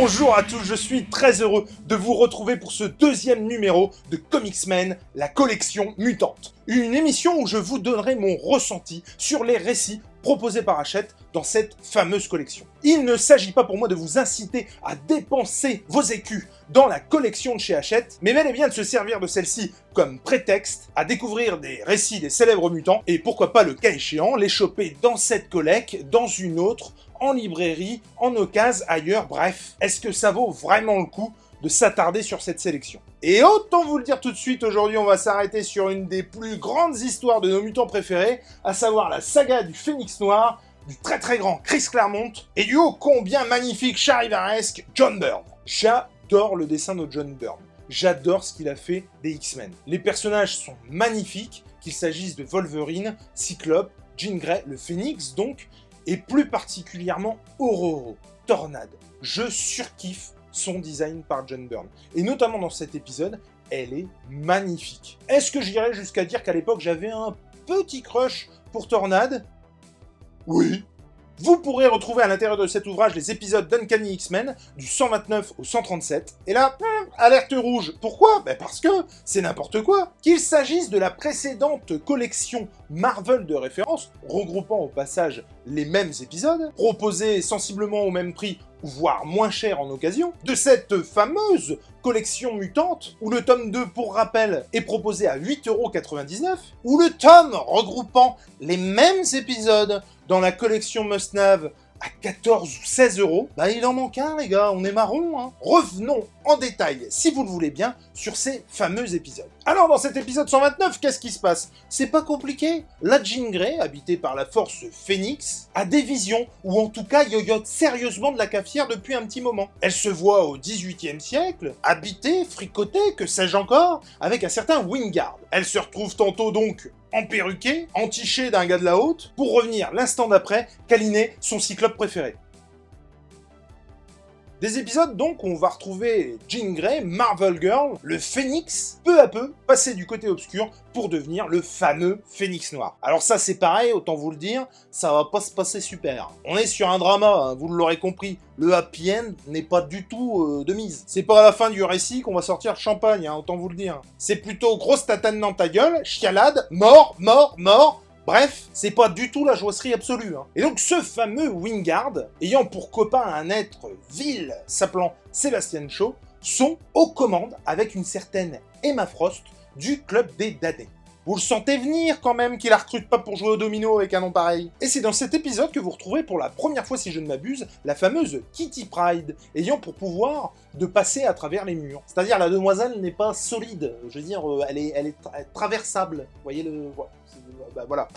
Bonjour à tous, je suis très heureux de vous retrouver pour ce deuxième numéro de Comics-Men, la collection mutante. Une émission où je vous donnerai mon ressenti sur les récits proposés par Hachette dans cette fameuse collection. Il ne s'agit pas pour moi de vous inciter à dépenser vos écus dans la collection de chez Hachette, mais bel et bien de se servir de celle-ci comme prétexte à découvrir des récits des célèbres mutants, et pourquoi pas le cas échéant, les choper dans cette collecte, dans une autre, en librairie, en occasion, ailleurs, bref. Est-ce que ça vaut vraiment le coup de s'attarder sur cette sélection? Et autant vous le dire tout de suite, aujourd'hui on va s'arrêter sur une des plus grandes histoires de nos mutants préférés, à savoir la saga du Phénix Noir, du très très grand Chris Claremont, et du ô combien magnifique charivaresque John Byrne. J'adore le dessin de John Byrne. J'adore ce qu'il a fait des X-Men. Les personnages sont magnifiques, qu'il s'agisse de Wolverine, Cyclope, Jean Grey, le Phénix donc, et plus particulièrement Ororo, Tornade. Je surkiffe son design par John Byrne. Et notamment dans cet épisode, elle est magnifique. Est-ce que j'irais jusqu'à dire qu'à l'époque j'avais un petit crush pour Tornade? Oui. Vous pourrez retrouver à l'intérieur de cet ouvrage les épisodes d'Uncanny X-Men, du 129 au 137. Et là, alerte rouge. Pourquoi? Parce que c'est n'importe quoi. Qu'il s'agisse de la précédente collection Marvel de référence, regroupant au passage les mêmes épisodes, proposés sensiblement au même prix, voire moins cher en occasion, de cette fameuse collection mutante, où le tome 2, pour rappel, est proposé à 8,99€, ou le tome regroupant les mêmes épisodes dans la collection Must-Have à 14 ou 16 €, il en manque un les gars, on est marron hein. Revenons en détail, si vous le voulez bien, sur ces fameux épisodes. Alors dans cet épisode 129, qu'est-ce qui se passe? C'est pas compliqué. La Jean Grey, habitée par la force Phénix, a des visions, ou en tout cas yoyote sérieusement de la cafetière depuis un petit moment. Elle se voit au XVIIIe siècle, habitée, fricotée, que sais-je encore, avec un certain Wingard. Elle se retrouve tantôt donc emperruquée, entichée d'un gars de la haute, pour revenir l'instant d'après câliner son cyclope préféré. Des épisodes donc où on va retrouver Jean Grey, Marvel Girl, le Phénix, peu à peu passer du côté obscur pour devenir le fameux Phénix Noir. Alors ça c'est pareil, autant vous le dire, ça va pas se passer super. On est sur un drama, hein, vous l'aurez compris, le happy end n'est pas du tout de mise. C'est pas à la fin du récit qu'on va sortir le champagne, hein, autant vous le dire. C'est plutôt grosse tatane dans ta gueule, chialade, mort, mort, mort. Bref, c'est pas du tout la joasserie absolue. Hein. Et donc ce fameux Wingard, ayant pour copain un être vil s'appelant Sebastian Shaw, sont aux commandes avec une certaine Emma Frost du Club des Damnés. Vous le sentez venir quand même qu'il la recrute pas pour jouer au domino avec un nom pareil. Et c'est dans cet épisode que vous retrouverez pour la première fois, si je ne m'abuse, la fameuse Kitty Pryde, ayant pour pouvoir de passer à travers les murs. C'est-à-dire la demoiselle n'est pas solide, je veux dire, elle est traversable. Vous voyez le... voilà,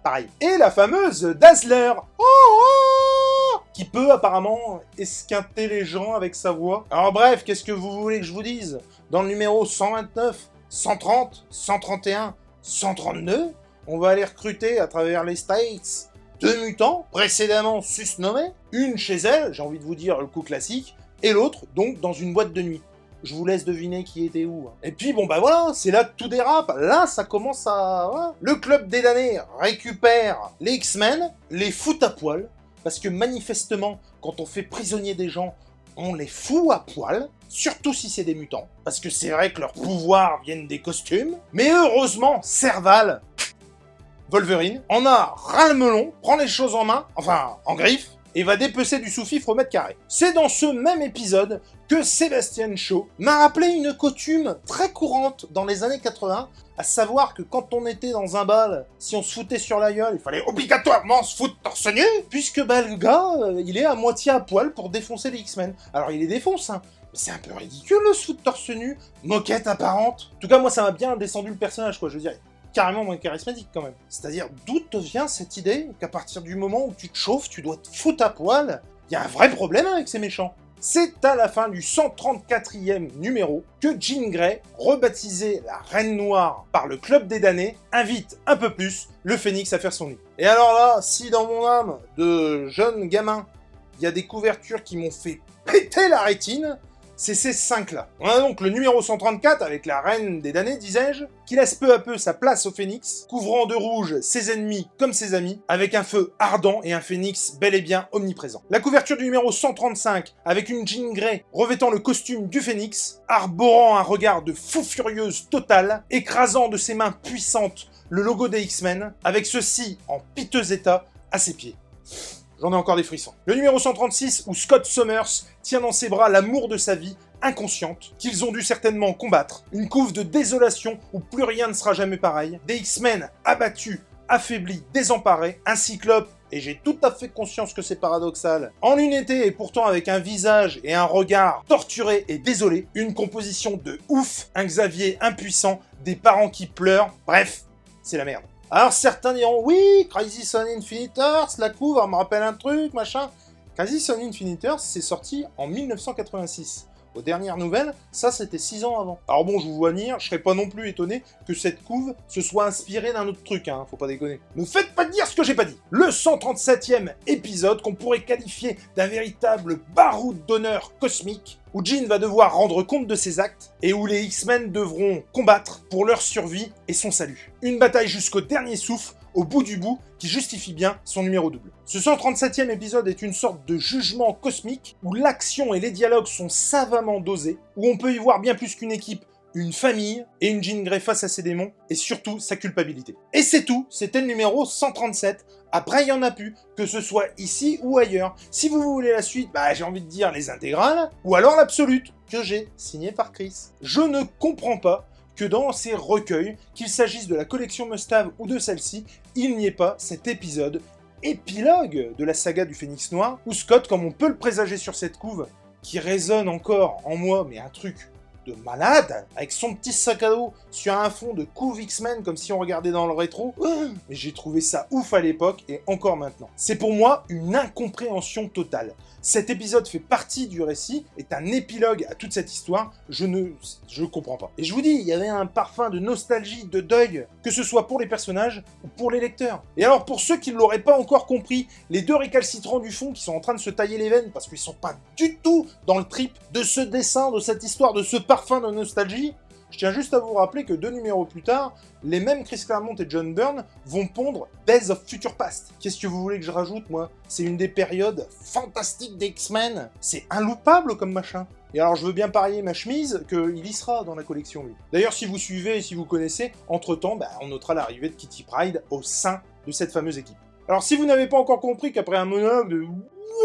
pareil. Et la fameuse Dazzler, qui peut apparemment esquinter les gens avec sa voix. Alors bref, qu'est-ce que vous voulez que je vous dise? Dans le numéro 129, 130, 131, 132, on va aller recruter à travers les States 2 mutants, précédemment susnommés, une chez elle, j'ai envie de vous dire le coup classique, et l'autre, donc, dans une boîte de nuit. Je vous laisse deviner qui était où. Et puis, voilà, c'est là que tout dérape. Là, ça commence à... Voilà. Le Club des Damnés récupère les X-Men, les fout à poil, parce que manifestement, quand on fait prisonnier des gens, on les fout à poil, surtout si c'est des mutants, parce que c'est vrai que leurs pouvoirs viennent des costumes. Mais heureusement, Serval, Wolverine, en a ras le melon, prend les choses en main, enfin, en griffe, et va dépecer du sous-fifre au mètre carré. C'est dans ce même épisode que Sebastian Shaw m'a rappelé une coutume très courante dans les années 80, à savoir que quand on était dans un bal, si on se foutait sur la gueule, il fallait obligatoirement se foutre torse nu, puisque le gars, il est à moitié à poil pour défoncer les X-Men. Alors il les défonce, hein, mais c'est un peu ridicule le se foutre torse nu, moquette apparente. En tout cas moi ça m'a bien descendu le personnage quoi, je veux dire. Carrément moins charismatique quand même. C'est-à-dire, d'où te vient cette idée qu'à partir du moment où tu te chauffes, tu dois te foutre à poil? Il y a un vrai problème avec ces méchants. C'est à la fin du 134e numéro que Jean Grey, rebaptisée la Reine Noire par le Club des Damnés, invite un peu plus le Phénix à faire son nid. Et alors là, si dans mon âme de jeune gamin, il y a des couvertures qui m'ont fait péter la rétine, c'est ces 5-là. On a donc le numéro 134 avec la reine des damnés, disais-je, qui laisse peu à peu sa place au phénix, couvrant de rouge ses ennemis comme ses amis, avec un feu ardent et un phénix bel et bien omniprésent. La couverture du numéro 135 avec une Jean Grey revêtant le costume du phénix, arborant un regard de fou furieuse totale, écrasant de ses mains puissantes le logo des X-Men, avec ceci en piteux état à ses pieds. J'en ai encore des frissons. Le numéro 136 où Scott Summers tient dans ses bras l'amour de sa vie, inconsciente, qu'ils ont dû certainement combattre. Une couve de désolation où plus rien ne sera jamais pareil. Des X-Men abattus, affaiblis, désemparés. Un Cyclope, et j'ai tout à fait conscience que c'est paradoxal, en unité et pourtant avec un visage et un regard torturé et désolé. Une composition de ouf. Un Xavier impuissant, des parents qui pleurent. Bref, c'est la merde. Alors certains diront, oui, Crisis on Infinite Earths, la couve, me rappelle un truc, machin. Crisis on Infinite Earths, c'est sorti en 1986. Aux dernières nouvelles, ça c'était 6 ans avant. Alors bon, je vous vois venir, je serais pas non plus étonné que cette couve se soit inspirée d'un autre truc, hein, faut pas déconner. Ne faites pas dire ce que j'ai pas dit. Le 137e épisode, qu'on pourrait qualifier d'un véritable baroud d'honneur cosmique, où Jean va devoir rendre compte de ses actes, et où les X-Men devront combattre pour leur survie et son salut. Une bataille jusqu'au dernier souffle, au bout du bout, qui justifie bien son numéro double. Ce 137e épisode est une sorte de jugement cosmique, où l'action et les dialogues sont savamment dosés, où on peut y voir bien plus qu'une équipe, une famille, et une Jean Grey face à ses démons, et surtout sa culpabilité. Et c'est tout, c'était le numéro 137, après il y en a plus, que ce soit ici ou ailleurs. Si vous voulez la suite, j'ai envie de dire les intégrales, ou alors l'absolute, que j'ai signé par Chris. Je ne comprends pas que dans ces recueils, qu'il s'agisse de la collection Must-Have ou de celle-ci, il n'y ait pas cet épisode épilogue de la saga du Phénix Noir, où Scott, comme on peut le présager sur cette couve, qui résonne encore en moi, mais un truc de malade, avec son petit sac à dos sur un fond de couve X-Men comme si on regardait dans le rétro, mais j'ai trouvé ça ouf à l'époque et encore maintenant. C'est pour moi une incompréhension totale. Cet épisode fait partie du récit, est un épilogue à toute cette histoire, je comprends pas. Et je vous dis, il y avait un parfum de nostalgie, de deuil, que ce soit pour les personnages ou pour les lecteurs. Et alors pour ceux qui ne l'auraient pas encore compris, les deux récalcitrants du fond qui sont en train de se tailler les veines parce qu'ils sont pas du tout dans le trip de ce dessin, de cette histoire, de ce parfum de nostalgie, je tiens juste à vous rappeler que 2 numéros plus tard, les mêmes Chris Claremont et John Byrne vont pondre Days of Future Past. Qu'est-ce que vous voulez que je rajoute, moi? C'est une des périodes fantastiques des X-Men. C'est inloupable comme machin. Et alors, je veux bien parier ma chemise qu'il y sera dans la collection, lui. D'ailleurs, si vous suivez et si vous connaissez, entre-temps, on notera l'arrivée de Kitty Pryde au sein de cette fameuse équipe. Alors, si vous n'avez pas encore compris qu'après un monologue de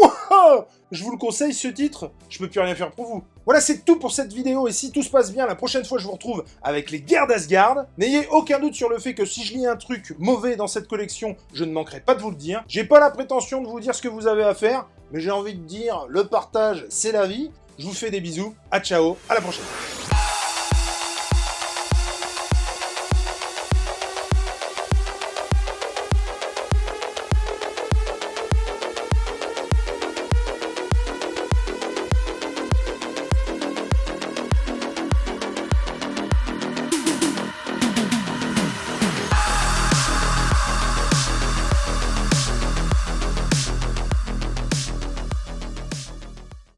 wow, je vous le conseille, ce titre, je peux plus rien faire pour vous. Voilà, c'est tout pour cette vidéo, et si tout se passe bien, la prochaine fois je vous retrouve avec les guerres d'Asgard. N'ayez aucun doute sur le fait que si je lis un truc mauvais dans cette collection, je ne manquerai pas de vous le dire. J'ai pas la prétention de vous dire ce que vous avez à faire, mais j'ai envie de dire, le partage, c'est la vie. Je vous fais des bisous, à ciao, à la prochaine.